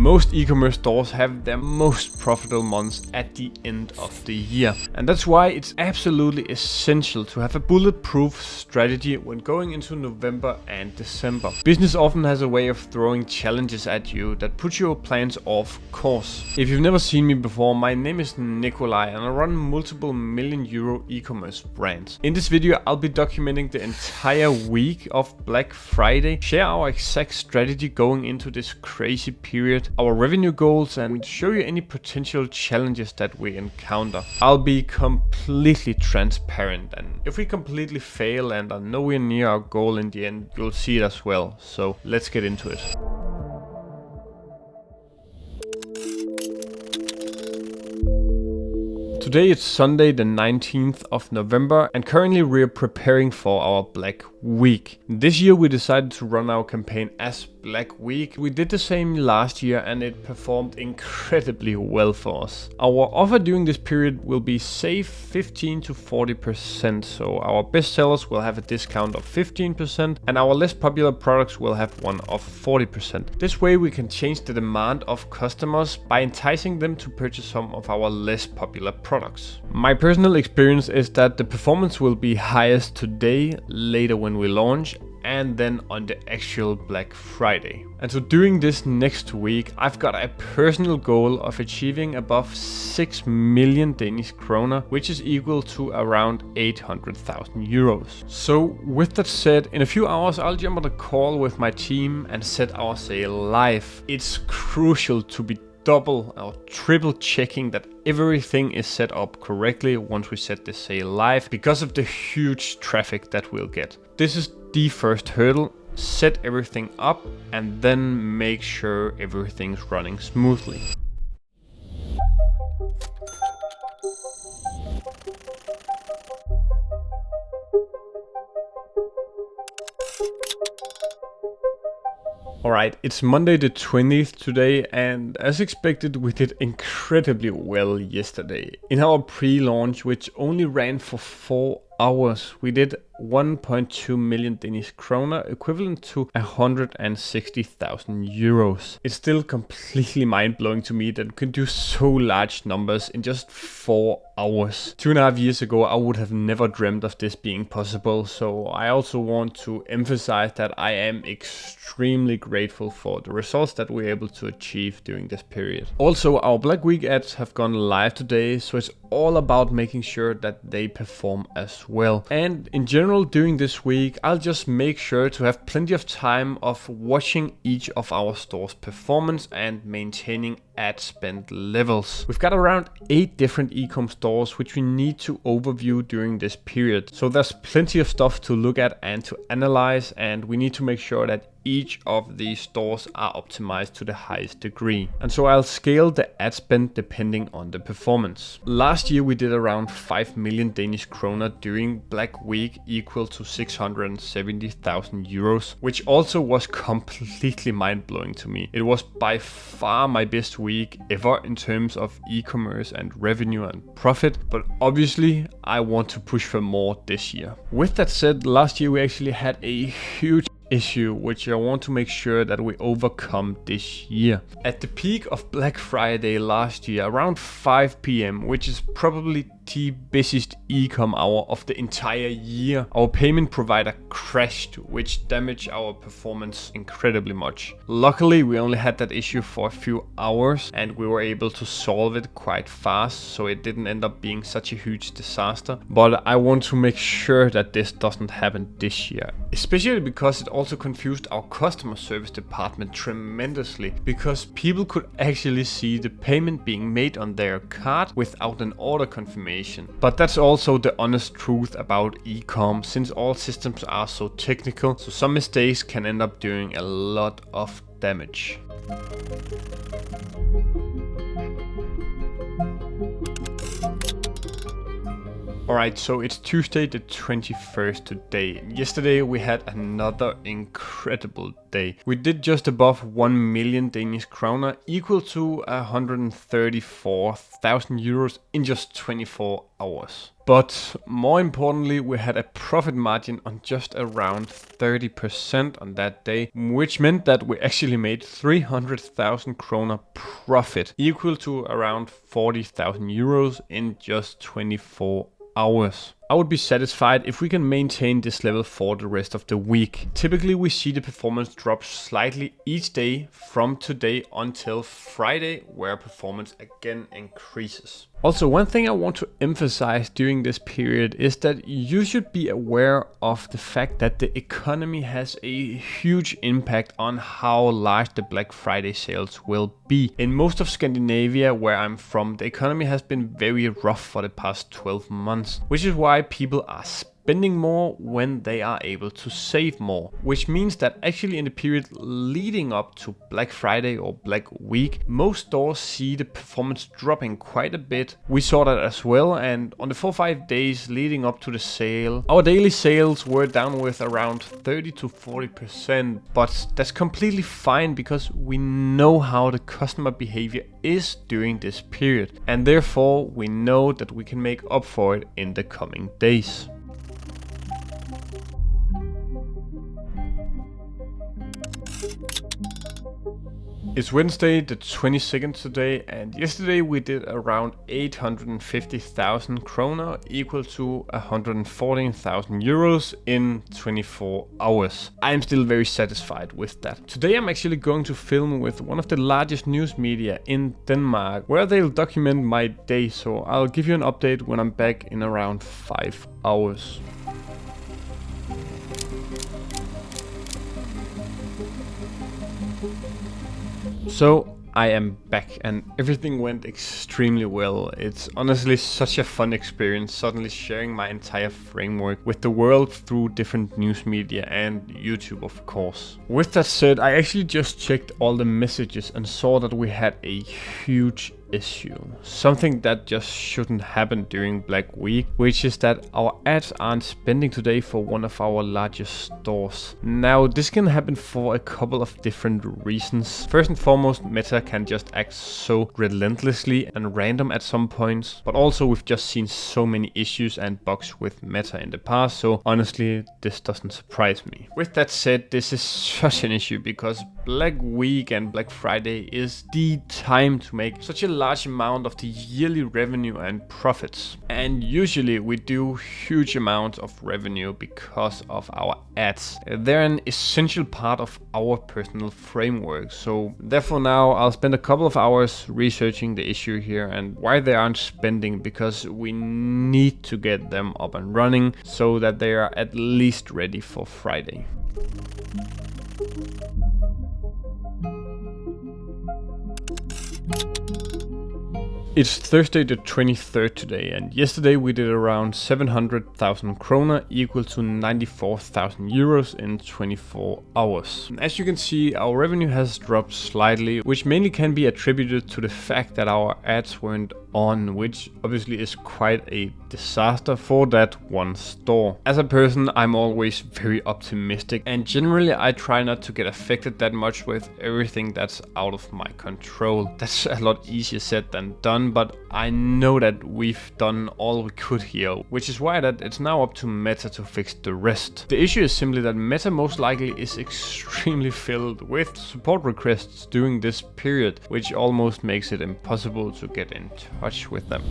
Most e-commerce stores have their most profitable months at the end of the year. And that's why it's absolutely essential to have a bulletproof strategy when going into November and December. Business often has a way of throwing challenges at you that put your plans off course. If you've never seen me before, my name is Nikolai and I run multiple million-euro e-commerce brands. In this video, I'll be documenting the entire week of Black Friday, share our exact strategy going into this crazy period, our revenue goals, and show you any potential challenges that we encounter. I'll be completely transparent, and if we completely fail and are nowhere near our goal in the end, you'll see it as well. So let's get into it. Today it's Sunday the 19th of November and currently we're preparing for our Black Week. This year we decided to run our campaign as Black Week. We did the same last year and it performed incredibly well for us. Our offer during this period will be save 15 to 40%, so our best sellers will have a discount of 15% and our less popular products will have one of 40%. This way we can change the demand of customers by enticing them to purchase some of our less popular products. My personal experience is that the performance will be highest today, later when we launch, and then on the actual Black Friday. And so during this next week, I've got a personal goal of achieving above 6 million Danish kroner, which is equal to around 800,000 euros. So with that said, in a few hours, I'll jump on a call with my team and set our sale live. It's crucial to be double or triple checking that everything is set up correctly once we set the sale live because of the huge traffic that we'll get. This is the first hurdle. Set everything up and then make sure everything's running smoothly. Alright, it's Monday the 20th today, and as expected we did incredibly well yesterday. In our pre-launch, which only ran for 4 hours, we did 1.2 million Danish kroner, equivalent to 160,000 euros. It's still completely mind-blowing to me that we can do so large numbers in just 4 hours. 2.5 years ago, I would have never dreamt of this being possible, so I also want to emphasize that I am extremely grateful for the results that we're able to achieve during this period. Also, our Black Week ads have gone live today, so it's all about making sure that they perform as well. And in general, during this week, I'll just make sure to have plenty of time of watching each of our stores' performance and maintaining ad spend levels. We've got around 8 different e-com stores which we need to overview during this period. So there's plenty of stuff to look at and to analyze, and we need to make sure that each of these stores are optimized to the highest degree. And so I'll scale the ad spend depending on the performance. Last year we did around 5 million Danish kroner during Black Week, equal to 670,000 euros, which also was completely mind-blowing to me. It was by far my best week ever in terms of e-commerce and revenue and profit, but obviously I want to push for more this year. With that said, last year we actually had a huge issue which I want to make sure that we overcome this year. At the peak of Black Friday last year, around 5 PM, which is probably the busiest e-com hour of the entire year, our payment provider crashed, which damaged our performance incredibly much. Luckily, we only had that issue for a few hours and we were able to solve it quite fast, so it didn't end up being such a huge disaster. But I want to make sure that this doesn't happen this year, especially because it also confused our customer service department tremendously, because people could actually see the payment being made on their card without an order confirmation. But that's also the honest truth about e-com, since all systems are so technical, so some mistakes can end up doing a lot of damage. Alright, so it's Tuesday the 21st today. Yesterday we had another incredible day. We did just above 1 million Danish kroner, equal to 134,000 euros in just 24 hours. But more importantly, we had a profit margin on just around 30% on that day, which meant that we actually made 300,000 kroner profit, equal to around 40,000 euros in just 24 hours. I would be satisfied if we can maintain this level for the rest of the week. Typically we see the performance drop slightly each day from today until Friday, where performance again increases. Also, one thing I want to emphasize during this period is that you should be aware of the fact that the economy has a huge impact on how large the Black Friday sales will be. In most of Scandinavia, where I'm from, the economy has been very rough for the past 12 months, which is why people are spending more when they are able to save more, which means that actually in the period leading up to Black Friday or Black Week, most stores see the performance dropping quite a bit. We saw that as well, and on the 4 or 5 days leading up to the sale, our daily sales were down with around 30 to 40%, but that's completely fine because we know how the customer behavior is during this period, and therefore we know that we can make up for it in the coming days. It's Wednesday the 22nd today, and yesterday we did around 850,000 kroner, equal to 114,000 euros in 24 hours. I'm still very satisfied with that. Today I'm actually going to film with one of the largest news media in Denmark, where they'll document my day, so I'll give you an update when I'm back in around 5 hours. So I am back and everything went extremely well. It's honestly such a fun experience suddenly sharing my entire framework with the world through different news media and YouTube, of course. With that said, I actually just checked all the messages and saw that we had a huge issue. Something that just shouldn't happen during Black Week, which is that our ads aren't spending today for one of our largest stores. Now, this can happen for a couple of different reasons. First and foremost, Meta can just act so relentlessly and random at some points, but also we've just seen so many issues and bugs with Meta in the past, so honestly, this doesn't surprise me. With that said, this is such an issue because Black Week and Black Friday is the time to make such a large amount of the yearly revenue and profits. And usually we do huge amounts of revenue because of our ads. They're an essential part of our personal framework. So therefore now I'll spend a couple of hours researching the issue here and why they aren't spending, because we need to get them up and running so that they are at least ready for Friday. It's Thursday the 23rd today, and yesterday we did around 700,000 kroner, equal to 94,000 euros in 24 hours. As you can see, our revenue has dropped slightly, which mainly can be attributed to the fact that our ads weren't on, which obviously is quite a disaster for that one store. As a person, I'm always very optimistic, and generally I try not to get affected that much with everything that's out of my control. That's a lot easier said than done, but I know that we've done all we could here, which is why that it's now up to Meta to fix the rest. The issue is simply that Meta most likely is extremely filled with support requests during this period, which almost makes it impossible to get in touch with them.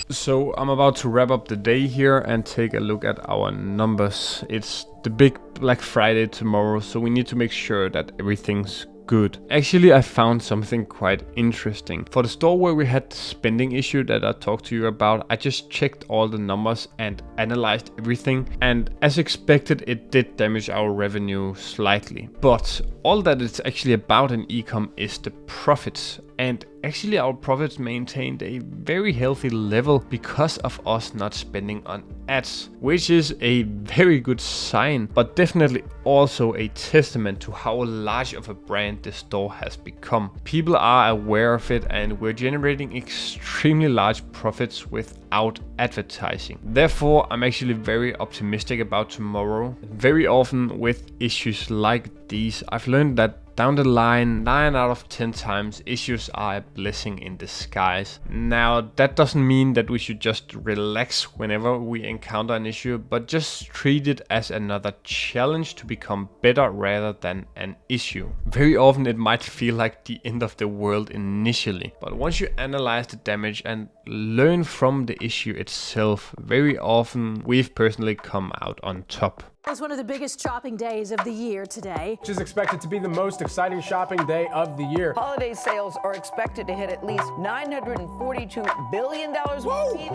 So I'm about to wrap up the day here and take a look at our numbers. It's the big Black Friday tomorrow, so we need to make sure that everything's good. Actually, I found something quite interesting. For the store where we had the spending issue that I talked to you about, I just checked all the numbers and analyzed everything, and as expected, it did damage our revenue slightly. But all that it's actually about in ecom is the profits. and actually our profits maintained a very healthy level because of us not spending on ads, which is a very good sign, but definitely also a testament to how large of a brand the store has become. People are aware of it, and we're generating extremely large profits without advertising. Therefore, I'm actually very optimistic about tomorrow. Very often with issues like these, I've learned that down the line, 9 out of 10 times, issues are a blessing in disguise. Now, that doesn't mean that we should just relax whenever we encounter an issue, but just treat it as another challenge to become better rather than an issue. Very often it might feel like the end of the world initially, but once you analyze the damage and learn from the issue itself, very often we've personally come out on top. It's one of the biggest shopping days of the year today. Which is expected to be the most exciting shopping day of the year. Holiday sales are expected to hit at least $942 billion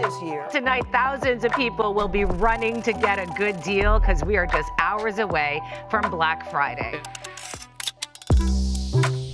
this year. Tonight, thousands of people will be running to get a good deal because we are just hours away from Black Friday.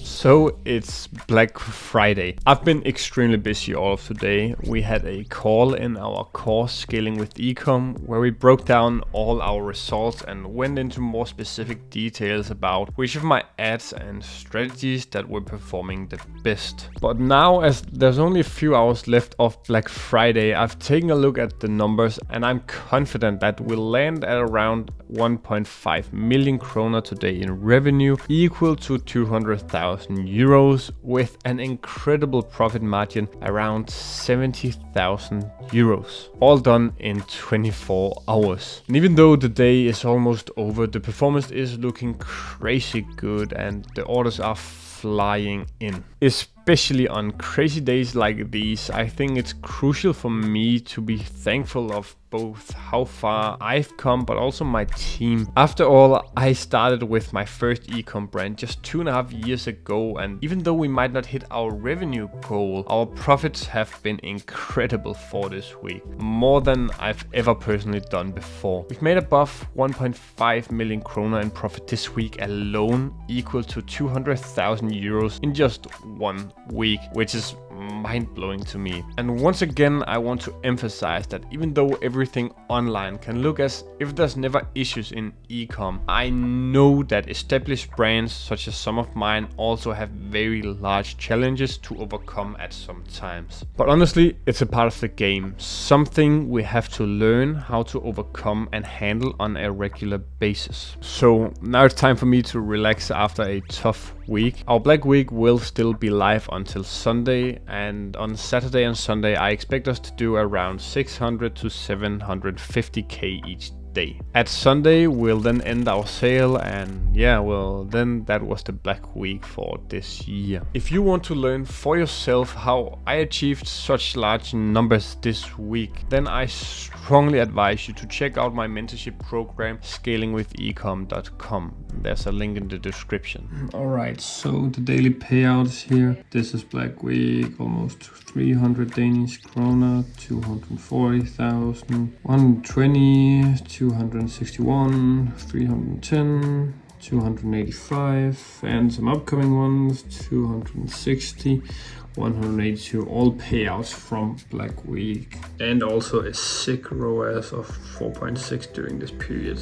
So it's Black Friday. I've been extremely busy all of today. We had a call in our course Scaling with Ecom where we broke down all our results and went into more specific details about which of my ads and strategies that were performing the best. But now, as there's only a few hours left of Black Friday, I've taken a look at the numbers and I'm confident that we'll land at around 1.5 million kroner today in revenue, equal to 200,000 euros, with an incredible profit margin around 70,000 euros, all done in 24 hours. And even though the day is almost over, the performance is looking crazy good and the orders are flying in. Especially on crazy days like these, I think it's crucial for me to be thankful of both how far I've come, but also my team. After all, I started with my first ecom brand just 2.5 years ago, and even though we might not hit our revenue goal, our profits have been incredible for this week. More than I've ever personally done before. We've made above 1.5 million kroner in profit this week alone, equal to 200,000 euros in just 1 week, which is mind-blowing to me. And once again, I want to emphasize that even though everything online can look as if there's never issues in ecom, I know that established brands such as some of mine also have very large challenges to overcome at some times. But honestly, it's a part of the game, something we have to learn how to overcome and handle on a regular basis. So now it's time for me to relax after a tough week. Our Black Week will still be live until Sunday, and on Saturday and Sunday I expect us to do around 600 to 750k each day. At Sunday we'll then end our sale, and yeah, well, then that was the Black Week for this year. If you want to learn for yourself how I achieved such large numbers this week, then I strongly advise you to check out my mentorship program scalingwithecom.com. There's a link in the description. Alright, so the daily payouts here. This is Black Week, almost 300 Danish kroner, 240,000, 120, 261, 310, 285, and some upcoming ones, 260, 182, all payouts from Black Week. And also a sick ROAS of 4.6 during this period.